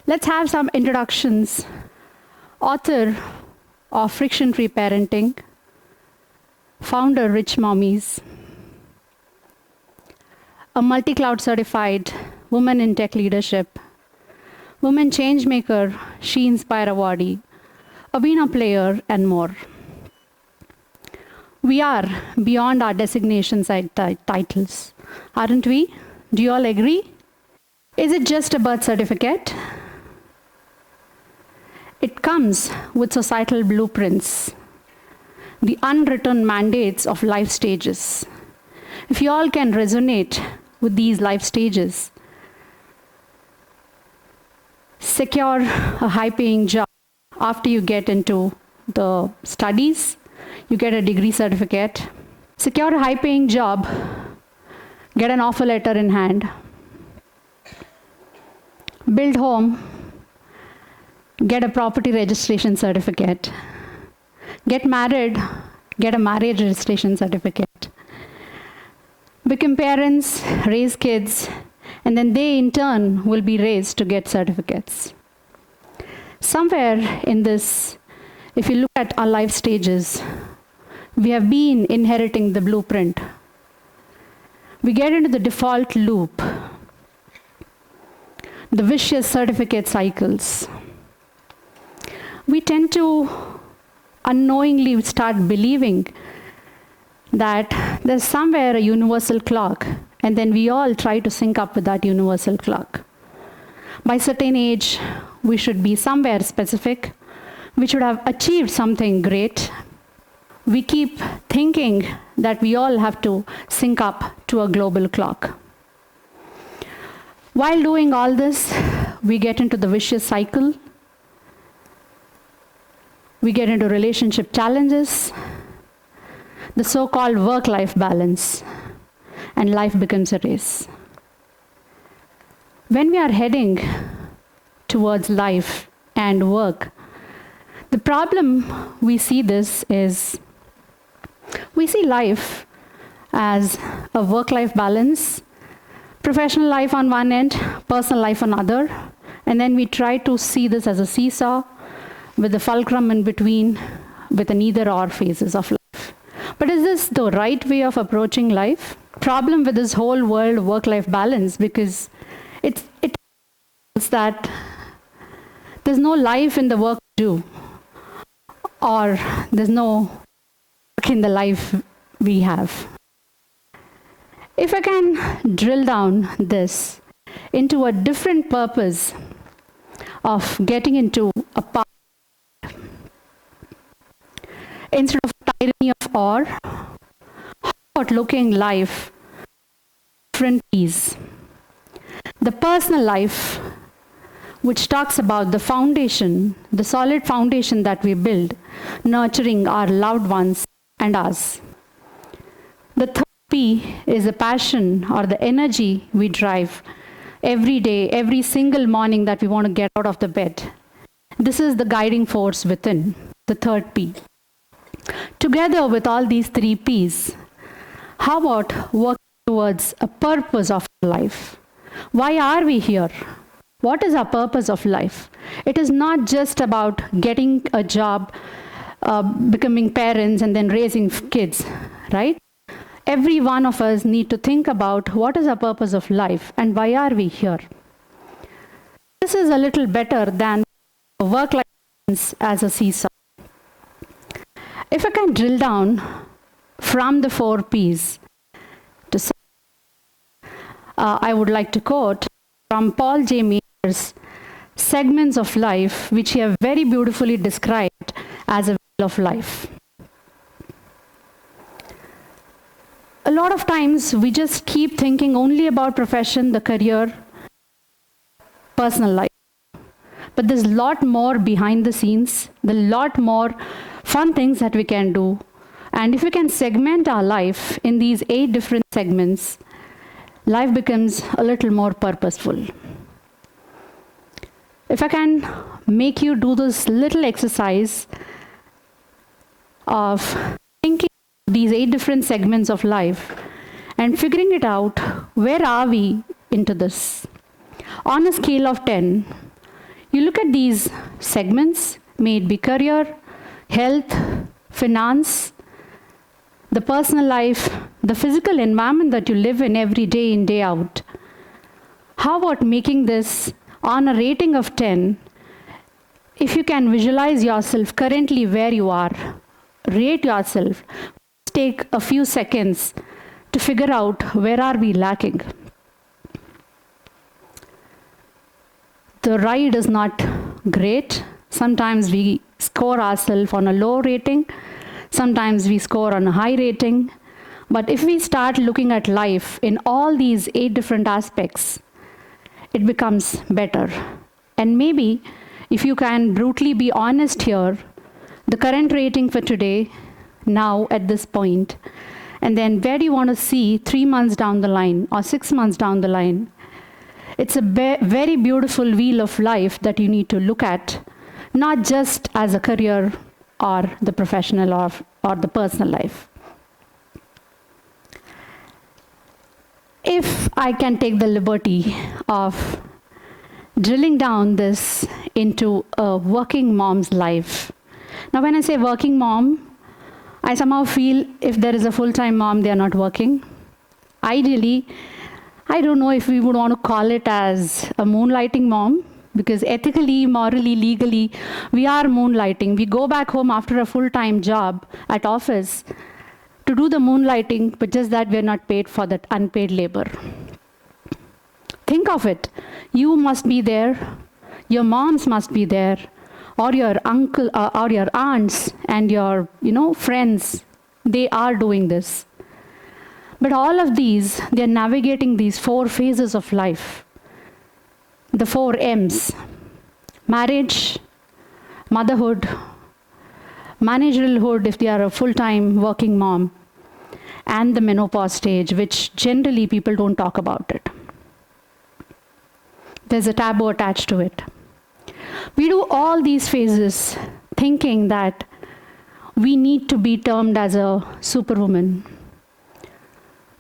Let's have some introductions. Author of Friction-Free Parenting, founder Rich Mommies, a multi-cloud certified woman in tech leadership, woman changemaker, She Inspire awardee, arena player, and more. We are beyond our designations and titles, aren't we? Do you all agree? Is it just a birth certificate? It comes with societal blueprints, the unwritten mandates of life stages. If you all can resonate with these life stages, secure a high-paying job after you get into the studies, you get a degree certificate, secure a high-paying job, get an offer letter in hand, build home, get a property registration certificate, get married, get a marriage registration certificate, become parents, raise kids, and then they in turn will be raised to get certificates. Somewhere in this, if you look at our life stages, we have been inheriting the blueprint. We get into the default loop, the vicious certificate cycles. We tend to unknowingly start believing that there's somewhere a universal clock, and then we all try to sync up with that universal clock. By a certain age, we should be somewhere specific. We should have achieved something great. We keep thinking that we all have to sync up to a global clock. While doing all this, we get into the vicious cycle. We get into relationship challenges, the so-called work-life balance, and life becomes a race. When we are heading towards life and work, the problem we see this is, we see life as a work-life balance, professional life on one end, personal life on other, and then we try to see this as a seesaw with the fulcrum in between, with an either-or phases of life. But is this the right way of approaching life? Problem with this whole world work-life balance, because it means that there's no life in the work we do, or there's no work in the life we have. If I can drill down this into a different purpose of getting into a path, instead of tyranny of or, how about looking life different ways? The personal life, which talks about the foundation, the solid foundation that we build, nurturing our loved ones and us. The third P is the passion or the energy we drive every day, every single morning that we want to get out of the bed. This is the guiding force within, the third P. Together with all these three P's, how about working towards a purpose of life? Why are we here? What is our purpose of life? It is not just about getting a job, becoming parents, and then raising kids, right? Every one of us need to think about what is our purpose of life and why are we here. This is a little better than work-life balance as a seesaw. If I can drill down from the four P's, I would like to quote from Paul J. Mears' Segments of Life, which he have very beautifully described as a wheel of life. A lot of times we just keep thinking only about profession, the career, personal life. But there's a lot more behind the scenes, a lot more fun things that we can do. And if we can segment our life in these 8 different segments, life becomes a little more purposeful. If I can make you do this little exercise of thinking these 8 different segments of life and figuring it out, where are we into this? On a scale of 10, You look at these segments, may it be career, health, finance, the personal life, the physical environment that you live in, day out. How about making this on a rating of 10? If you can visualize yourself currently where you are, rate yourself, take a few seconds to figure out where are we lacking. The ride is not great. Sometimes we score ourselves on a low rating. Sometimes we score on a high rating. But if we start looking at life in all these 8 different aspects, it becomes better. And maybe if you can brutally be honest here, the current rating for today, now at this point, and then where do you want to see 3 months down the line or 6 months down the line? It's a very beautiful wheel of life that you need to look at, not just as a career or the professional or the personal life. If I can take the liberty of drilling down this into a working mom's life. Now, when I say working mom, I somehow feel if there is a full-time mom, they are not working. Ideally, I don't know if we would want to call it as a moonlighting mom, because ethically, morally, legally, we are moonlighting. We go back home after a full-time job at office to do the moonlighting, but just that we're not paid for that unpaid labor. Think of it. You must be there. Your moms must be there, or your uncle, or your aunts and your, friends. They are doing this. But all of these, they're navigating these 4 phases of life. The 4 M's: marriage, motherhood, managerialhood if they are a full-time working mom, and the menopause stage, which generally people don't talk about it. There's a taboo attached to it. We do all these phases thinking that we need to be termed as a superwoman.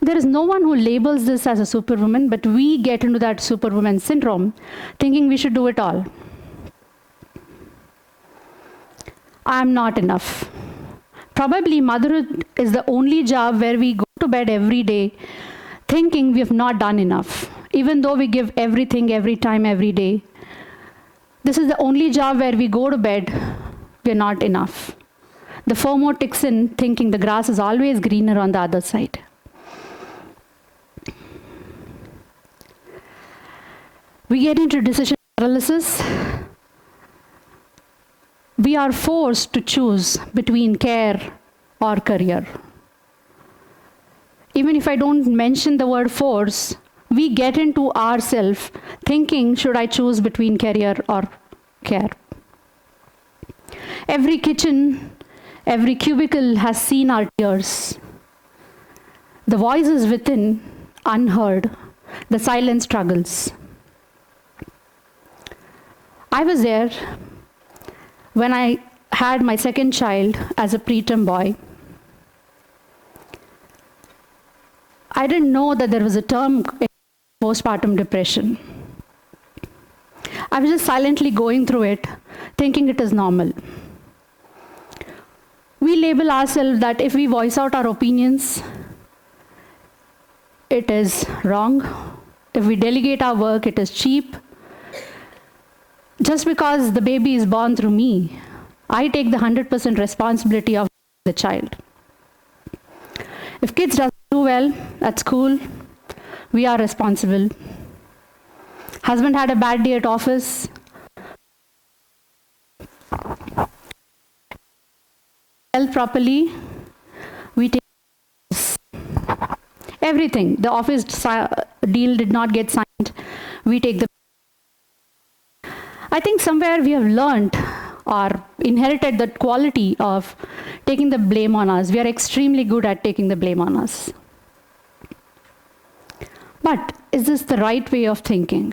There is no one who labels this as a superwoman, but we get into that superwoman syndrome, thinking we should do it all. I'm not enough. Probably motherhood is the only job where we go to bed every day thinking we have not done enough, even though we give everything, every time, every day. This is the only job where we go to bed, we're not enough. The FOMO ticks in, thinking the grass is always greener on the other side. We get into decision paralysis. We are forced to choose between care or career. Even if I don't mention the word force, we get into ourselves thinking, should I choose between career or care? Every kitchen, every cubicle has seen our tears. The voices within, unheard, the silent struggles. I was there when I had my second child as a preterm boy. I didn't know that there was a term in postpartum depression. I was just silently going through it, thinking it is normal. We label ourselves that if we voice out our opinions, it is wrong. If we delegate our work, it is cheap. Just because the baby is born through me, I take the 100% responsibility of the child. If kids don't do well at school, we are responsible. Husband had a bad day at office. Health properly, we take everything. The office deal did not get signed, we take the. I think somewhere we have learned or inherited that quality of taking the blame on us. We are extremely good at taking the blame on us. But is this the right way of thinking?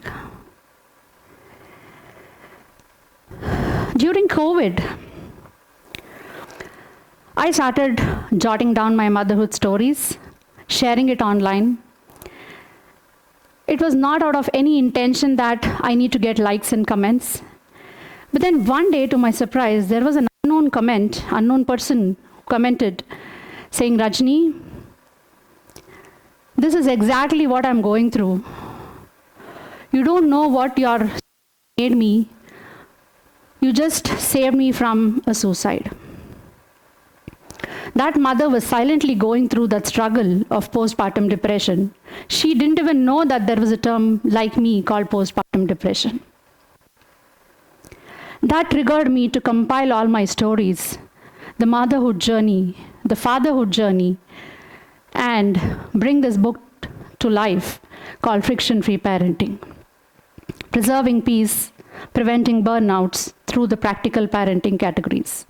During COVID, I started jotting down my motherhood stories, sharing it online. It was not out of any intention that I need to get likes and comments. But then one day, to my surprise, there was an unknown person commented saying, Rajini, this is exactly what I'm going through. You don't know what your made me. You just saved me from a suicide. That mother was silently going through that struggle of postpartum depression. She didn't even know that there was a term like me called postpartum depression. That triggered me to compile all my stories, the motherhood journey, the fatherhood journey, and bring this book to life called Friction-Free Parenting. Preserving peace, preventing burnouts through the practical parenting categories.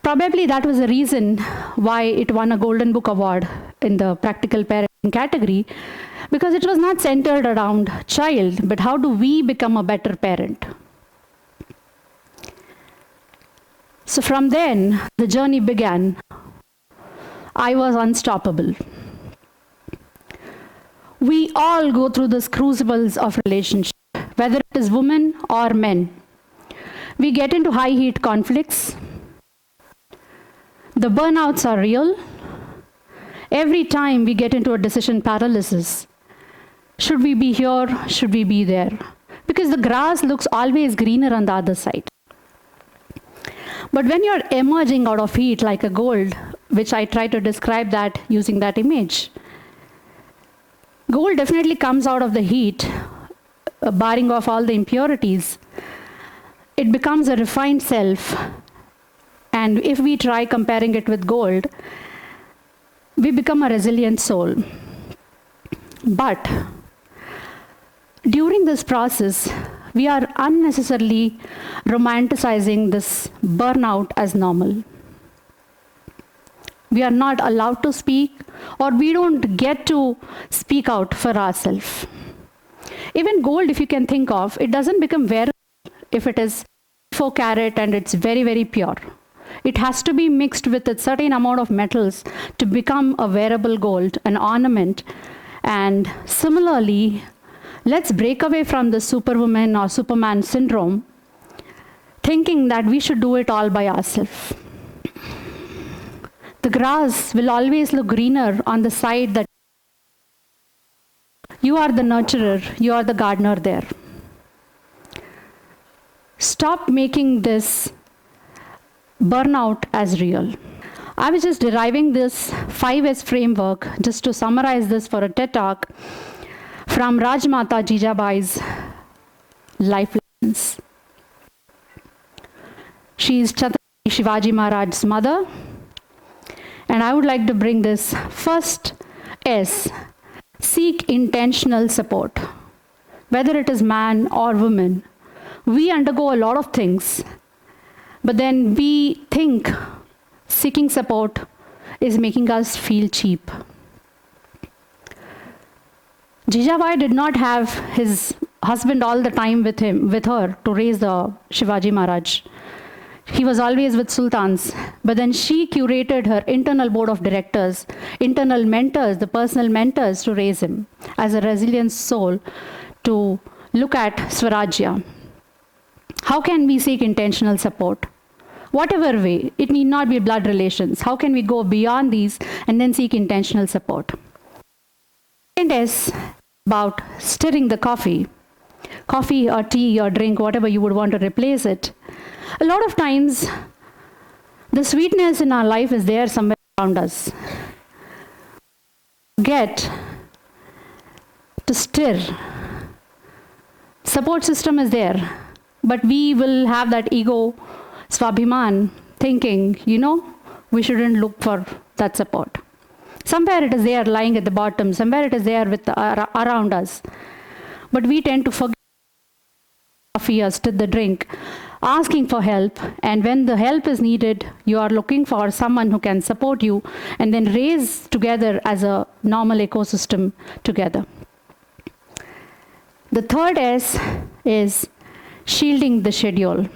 Probably that was the reason why it won a Golden Book Award in the practical parenting category, because it was not centered around child, but how do we become a better parent? So from then, the journey began. I was unstoppable. We all go through these crucibles of relationship, whether it is women or men. We get into high heat conflicts. The burnouts are real. Every time we get into a decision paralysis. Should we be here? Should we be there? Because the grass looks always greener on the other side. But when you're emerging out of heat like a gold, which I try to describe that using that image, gold definitely comes out of the heat, barring off all the impurities. It becomes a refined self. And if we try comparing it with gold, we become a resilient soul. But during this process, we are unnecessarily romanticizing this burnout as normal. We are not allowed to speak, or we don't get to speak out for ourselves. Even gold, if you can think of, it doesn't become wearable if it is 4 carat and it's very, very pure. It has to be mixed with a certain amount of metals to become a wearable gold, an ornament. And similarly, let's break away from the superwoman or superman syndrome, thinking that we should do it all by ourselves. The grass will always look greener on the side that you are the nurturer, you are the gardener there. Stop making this burnout as real. I was just deriving this 5S framework, just to summarize this for a TED Talk, from Rajmata Jijabai's life lessons. She is Chhatrapati Shivaji Maharaj's mother. And I would like to bring this first S, seek intentional support. Whether it is man or woman, we undergo a lot of things, but then we think seeking support is making us feel cheap. Jijabai did not have his husband all the time with her to raise the Shivaji Maharaj. He was always with sultans, but then she curated her internal board of directors, internal mentors, the personal mentors to raise him as a resilient soul to look at Swarajya. How can we seek intentional support? Whatever way, it need not be blood relations. How can we go beyond these and then seek intentional support? Second is about stirring the coffee or tea or drink, whatever you would want to replace it. A lot of times, the sweetness in our life is there somewhere around us. Get to stir. Support system is there, but we will have that ego, swabhiman, thinking, we shouldn't look for that support. Somewhere it is there lying at the bottom, somewhere it is there around us. But we tend to forget coffee or stir the drink, asking for help, and when the help is needed, you are looking for someone who can support you and then raise together as a normal ecosystem together. The third S is shielding the schedule.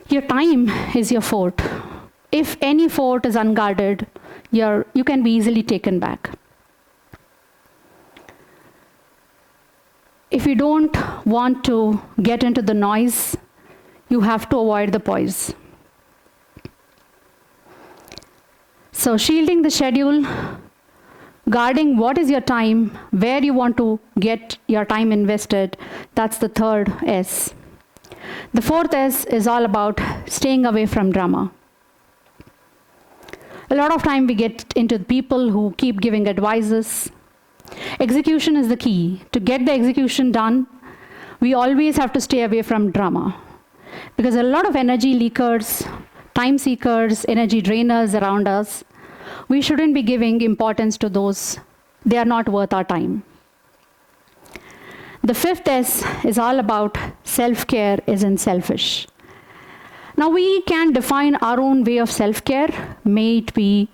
Your time is your fort. If any fort is unguarded, you can be easily taken back. If you don't want to get into the noise, you have to avoid the poise. So shielding the schedule, guarding what is your time, where you want to get your time invested, that's the third S. The fourth S is all about staying away from drama. A lot of time we get into people who keep giving advices. Execution is the key. To get the execution done, we always have to stay away from drama. Because a lot of energy leakers, time seekers, energy drainers around us, we shouldn't be giving importance to those. They are not worth our time. The fifth S is all about self-care isn't selfish. Now we can define our own way of self-care. May it be,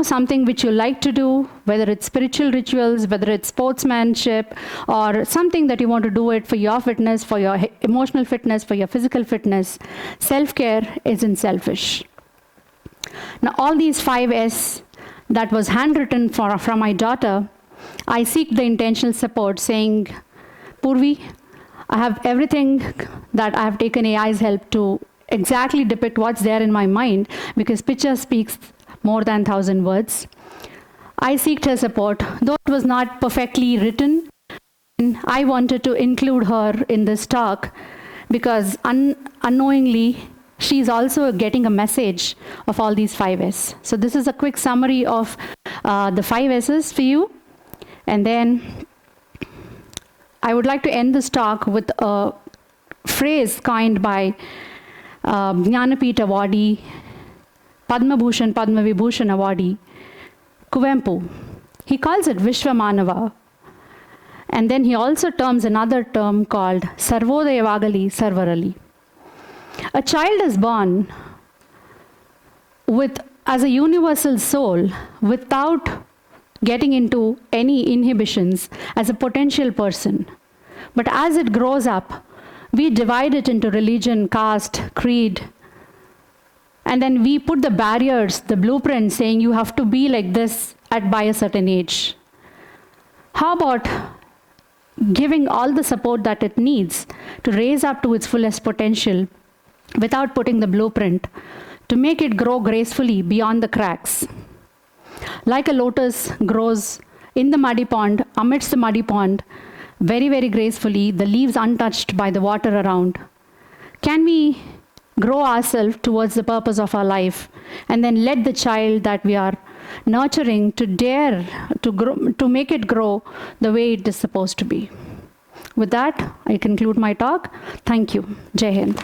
something which you like to do, whether it's spiritual rituals, whether it's sportsmanship, or something that you want to do it for your fitness, for your emotional fitness, for your physical fitness. Self-care isn't selfish. Now all these 5 S that was handwritten from my daughter, I seek the intentional support saying, Purvi, I have everything that I have taken AI's help to exactly depict what's there in my mind, because picture speaks more than 1,000 words. I seeked her support, though it was not perfectly written. I wanted to include her in this talk because unknowingly, she's also getting a message of all these 5 S. So this is a quick summary of the 5 S's for you. And then I would like to end this talk with a phrase coined by Jnanapith awardee, Padma Bhushan, Padma Vibhushan awardee, Kuvempu. He calls it Vishwamanava. And then he also terms another term called Sarvodayavagali Sarvarali. A child is born as a universal soul without getting into any inhibitions as a potential person. But as it grows up, we divide it into religion, caste, creed, and then we put the barriers, the blueprint saying you have to be like this by a certain age. How about giving all the support that it needs to raise up to its fullest potential without putting the blueprint to make it grow gracefully beyond the cracks? Like a lotus grows in the muddy pond, amidst the muddy pond, very, very gracefully, the leaves untouched by the water around. Can we grow ourselves towards the purpose of our life and then let the child that we are nurturing to dare to grow, to make it grow the way it is supposed to be? With that, I conclude my talk. Thank you. Jai Hind.